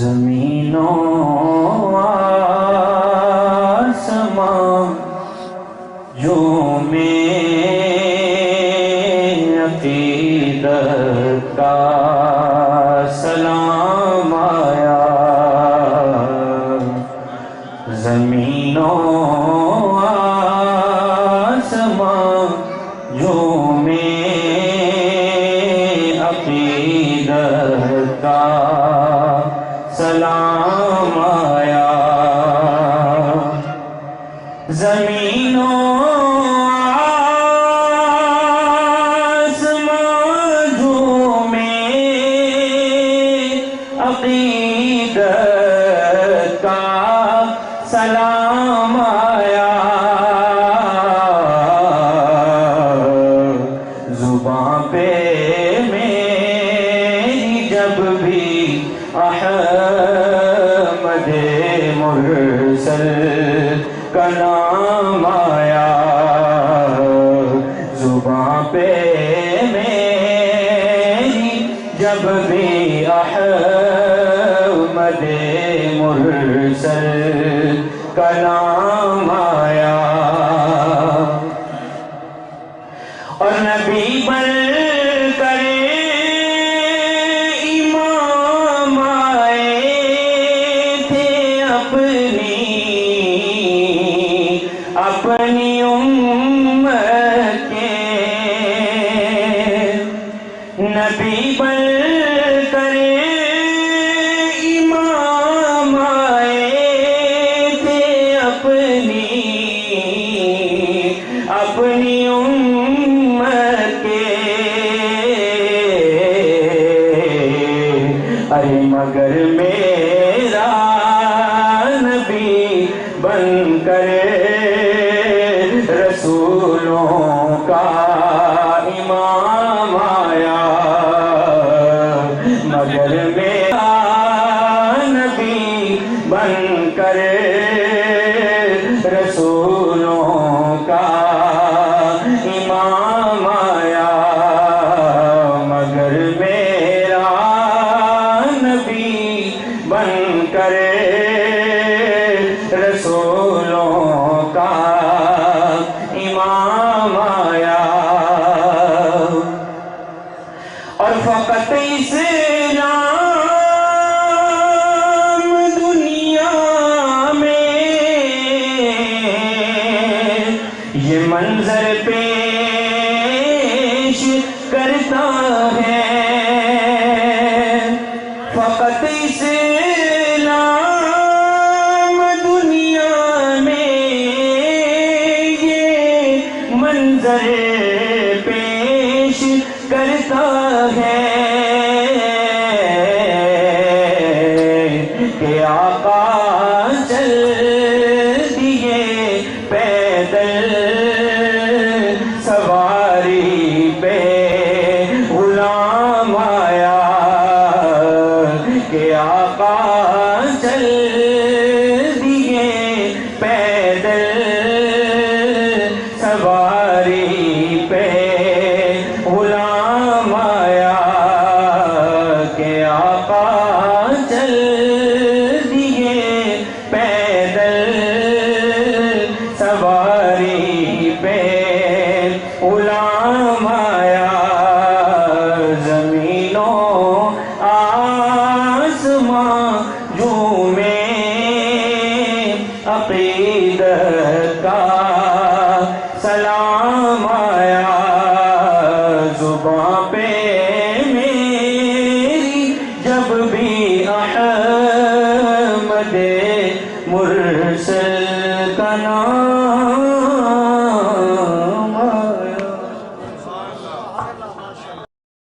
زمین و آسمان جو میں عقیدت کا سلام آیا، زمین و آسمان جو میں عقیدت کا سلام آیا، زمین و آسمان جو میں عقیدت کا سلام آیا، زباں پہ میری جب بھی احمد مرسل کا نام آیا، زباں پہ میری جب بھی احمد مرسل کا نام آیا، اور نبی بن کر امام آئے تھے اپنی امت کے، نبی بن کر امام آئے تھے اپنی امت کے، ارے مگر میرا نبی بن کر رسولوں کا امام آیا، مگر میرا نبی بن کر رسولوں کا امام آیا، مگر میرا نبی بن کر رسولوں کا امام آیا، اور فقط اسلام دنیا میں یہ منظر پیش کرتا ہے، فقط اسلام دنیا میں یہ منظر پیش کرتا ہے کہ آقا چل دیے پیدل سواری پہ غلام آیا، کہ آقا چل دیے پیدل سواری پہ غلام آیا، کہ آقا چل دیے پیدل سواری پہ غلام آیا، زمین و آسمان جو میں عقیدت کا سلام آیا، زباں پہ میری جب بھی احمد مرسل کا نام